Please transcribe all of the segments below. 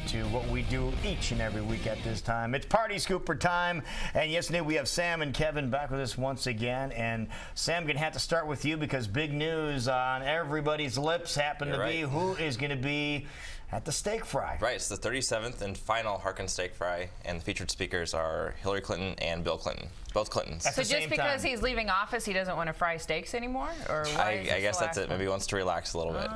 to what we do each and every week at this time. It's Party Scooper time. And yesterday we have Sam and Kevin back with us once again. And Sam, going to have to start with you because big news on everybody's lips happened to be who is going to be at the steak fry. Right, it's the 37th and final Harkin Steak Fry, and the featured speakers are Hillary Clinton and Bill Clinton, both Clintons. So just because he's leaving office, he doesn't want to fry steaks anymore? Or I guess that's it. Maybe he wants to relax a little bit.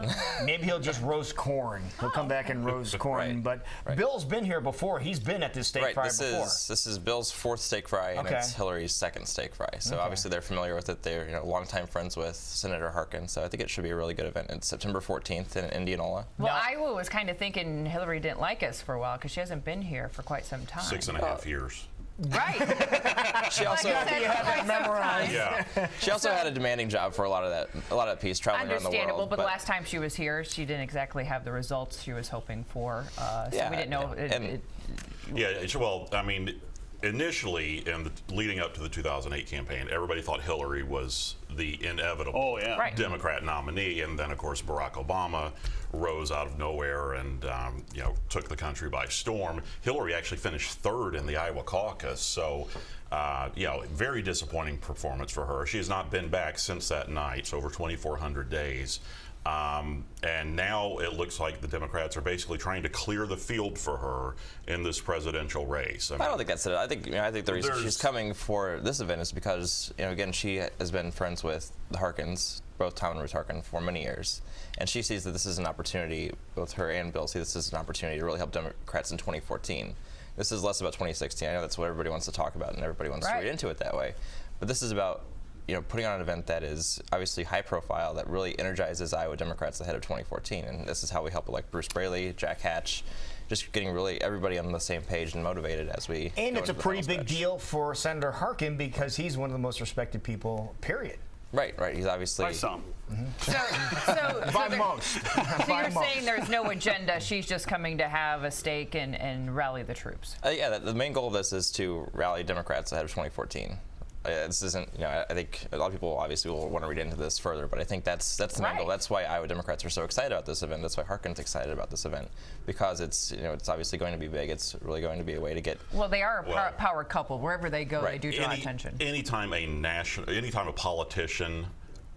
Maybe he'll just roast corn. He'll come back and roast corn. But Bill's been here before. He's been at this steak fry before. This is Bill's fourth steak fry, and it's Hillary's second steak fry. So obviously they're familiar with it. They're longtime friends with Senator Harkin. So I think it should be a really good event. It's September 14th in Indianola. Well, Iowa was kind of thinking Hillary didn't like us for a while because she hasn't been here for quite some time. 6.5 years. Right. She also She also had a demanding job for a lot of that piece, traveling around the world. Understandable, but the last time she was here, she didn't exactly have the results she was hoping for. So we didn't know. Well, I mean, initially, leading up to the 2008 campaign, everybody thought Hillary was the inevitable Democrat nominee, and then of course Barack Obama rose out of nowhere and took the country by storm. Hillary actually finished third in the Iowa caucus, so very disappointing performance for her. She has not been back since that night, so over 2,400 days. And now it looks like the Democrats are basically trying to clear the field for her in this presidential race. I don't think that's it. I think the reason she's coming for this event is because again, she has been friends with the Harkins, both Tom and Ruth Harkin, for many years, and she sees that this is an opportunity. Both her and Bill see this as an opportunity to really help Democrats in 2014. This is less about 2016. I know that's what everybody wants to talk about, and everybody wants to read into it that way. But this is about putting on an event that is obviously high profile, that really energizes Iowa Democrats ahead of 2014. And this is how we help elect Bruce Braley, Jack Hatch, just getting really everybody on the same page and motivated as we And it's a pretty big deal for Senator Harkin because he's one of the most respected people, period. Right. He's obviously... By some. By most. So you're saying there's no agenda, she's just coming to have a steak and rally the troops? The main goal of this is to rally Democrats ahead of 2014. This isn't, I think a lot of people obviously will want to read into this further, but I think that's the main goal. That's why Iowa Democrats are so excited about this event. That's why Harkin's excited about this event, because it's, it's obviously going to be big. It's really going to be a way to get. Well, they are a power couple. Wherever they go, they do draw attention. Anytime a politician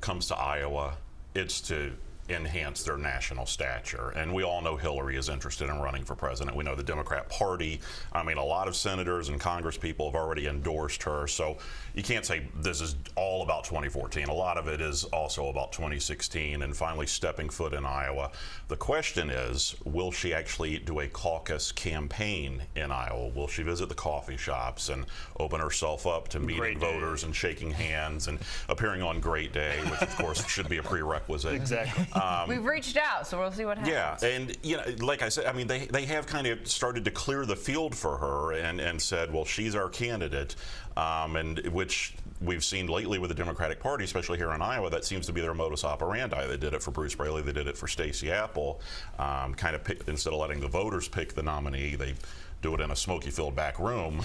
comes to Iowa, it's to enhance their national stature. And we all know Hillary is interested in running for president. We know the Democrat Party, a lot of senators and Congress people have already endorsed her. So you can't say this is all about 2014. A lot of it is also about 2016 and finally stepping foot in Iowa. The question is, will she actually do a caucus campaign in Iowa? Will she visit the coffee shops and open herself up to meeting voters and shaking hands and appearing on Great Day, which of course should be a prerequisite. Exactly. We've reached out, so we'll see what happens. Yeah, and like I said, they have kind of started to clear the field for her and said, well, she's our candidate, and which we've seen lately with the Democratic Party, especially here in Iowa, that seems to be their modus operandi. They did it for Bruce Braley, they did it for Stacey Apple, instead of letting the voters pick the nominee, they do it in a smoky-filled back room.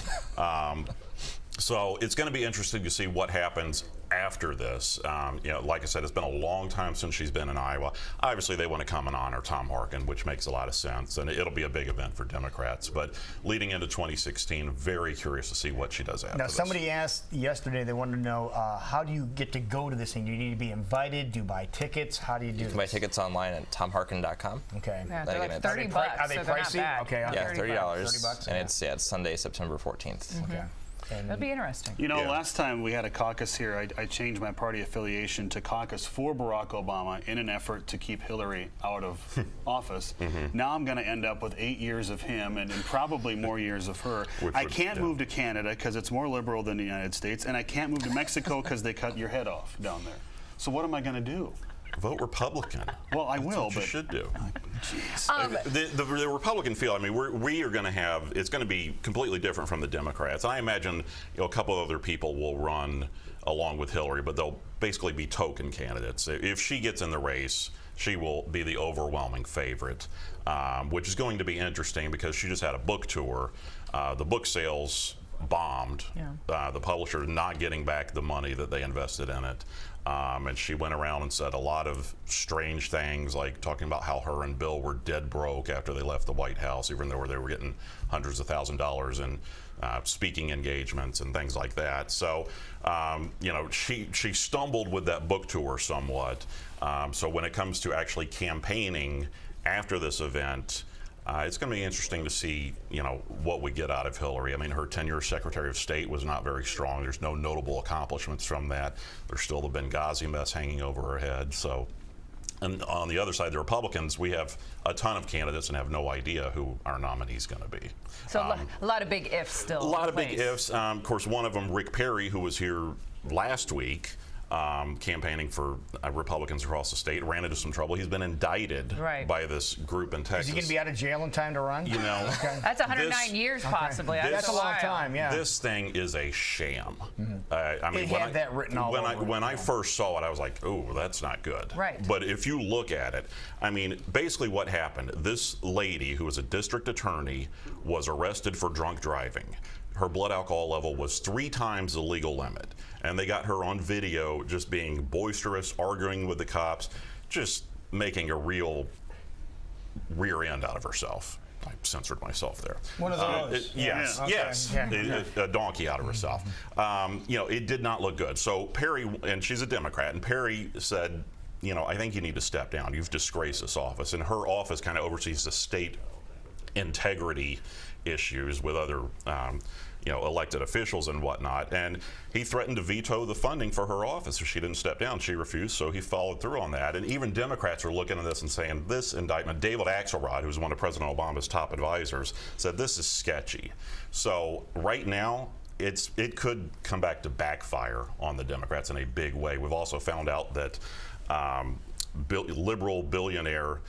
So it's going to be interesting to see what happens after this. Like I said, it's been a long time since she's been in Iowa. Obviously, they want to come and honor Tom Harkin, which makes a lot of sense, and it'll be a big event for Democrats. But leading into 2016, very curious to see what she does after this. Now, somebody asked yesterday, they wanted to know, how do you get to go to this thing? Do you need to be invited? Do you buy tickets? How do you do this? You can buy tickets online at tomharkin.com. Okay. Yeah, they're like $30. Are they pricey? Okay. Yeah, $30. $30, and it's Sunday, September 14th. Okay. That'll be interesting. Last time we had a caucus here, I changed my party affiliation to caucus for Barack Obama in an effort to keep Hillary out of office. Now I'm going to end up with 8 years of him and probably more years of her. I can't move to Canada because it's more liberal than the United States, and I can't move to Mexico because they cut your head off down there. So what am I going to do? Vote Republican. Well, I will, but you should do. Jeez. The Republican field. We are going to have. It's going to be completely different from the Democrats. I imagine a couple of other people will run along with Hillary, but they'll basically be token candidates. If she gets in the race, she will be the overwhelming favorite, which is going to be interesting because she just had a book tour. The book sales bombed. Yeah. The publisher not getting back the money that they invested in it. And she went around and said a lot of strange things, like talking about how her and Bill were dead broke after they left the White House, even though they were getting hundreds of $1,000s in speaking engagements and things like that. So, you know, she stumbled with that book tour somewhat. So when it comes to actually campaigning after this event, it's going to be interesting to see, you know, what we get out of Hillary. I mean, her tenure as Secretary of State was not very strong. There's no notable accomplishments from that. There's still the Benghazi mess hanging over her head. So, and on the other side, the Republicans, we have a ton of candidates and have no idea who our nominee is going to be. So a lot of big ifs still. A lot of in big place. ifs. Of course, one of them, Rick Perry, who was here last week, campaigning for Republicans across the state, ran into some trouble. He's been indicted by this group in Texas. Is he going to be out of jail in time to run? You know, That's 109 years possibly. That's a long time. Yeah. This thing is a sham. I mean, It had that written all over it. when I first saw it, I was like, "Oh, that's not good." Right. But if you look at it, I mean, basically what happened: this lady, who was a district attorney, was arrested for drunk driving. Her blood alcohol level was 3 times the legal limit, and they got her on video just being boisterous, arguing with the cops, just making a real rear end out of herself. I censored myself there. One of those. Yes, Okay. yes. Yeah. A donkey out of herself. You know, it did not look good. So Perry, and she's a Democrat, and Perry said, you know, I think you need to step down. You've disgraced this office. And her office kind of oversees the state integrity issues with other you know, elected officials and whatnot, and he threatened to veto the funding for her office if she didn't step down. She refused, so he followed through on that. And even Democrats are looking at this and saying, this indictment, David Axelrod, who's one of President Obama's top advisors, said this is sketchy. So right now, it could come back to backfire on the Democrats in a big way. We've also found out that liberal billionaire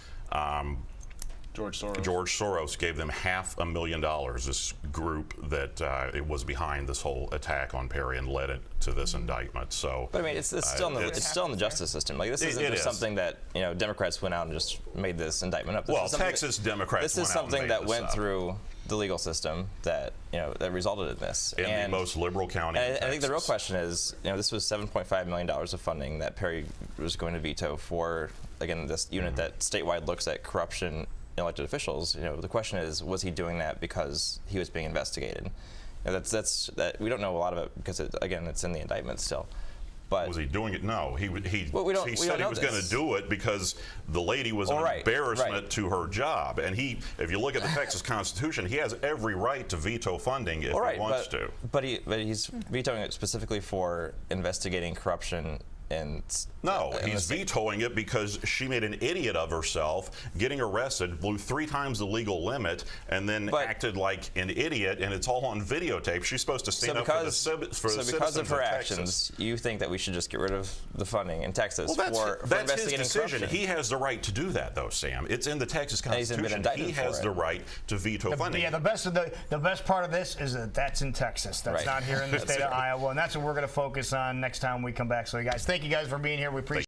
George Soros gave them $500,000. This group that it was behind this whole attack on Perry and led it to this indictment. So, but I mean, it's still in the justice system. Like this isn't just something that, you know, Democrats went out and just made this indictment up. Well, Texas Democrats. This is something that went through the legal system that, you know, that resulted in this. In the most liberal county. And I think the real question is, you know, this was $7.5 million of funding that Perry was going to veto for, again, this unit that statewide looks at corruption in elected officials. You know, the question is, was he doing that because he was being investigated? You know, that we don't know a lot of it because again, it's in the indictment still. But was he doing it? No, he he said he was going to do it because the lady was an embarrassment to her job. And if you look at the Texas Constitution, he has every right to veto funding if he wants to. But he's vetoing it specifically for investigating corruption. No, he's vetoing it because she made an idiot of herself, getting arrested, blew 3 times the legal limit, and then acted like an idiot, and it's all on videotape. She's supposed to stand up for the citizens of Texas. So because of her actions, you think that we should just get rid of the funding in Texas for investigating his decision. corruption? He has the right to do that, though, Sam. It's in the Texas Constitution. He has the right to veto funding. Yeah, the best part of this is that that's in Texas. That's not here in the state of Iowa, and that's what we're going to focus on next time we come back. So, guys, thank you guys for being here. We appreciate it.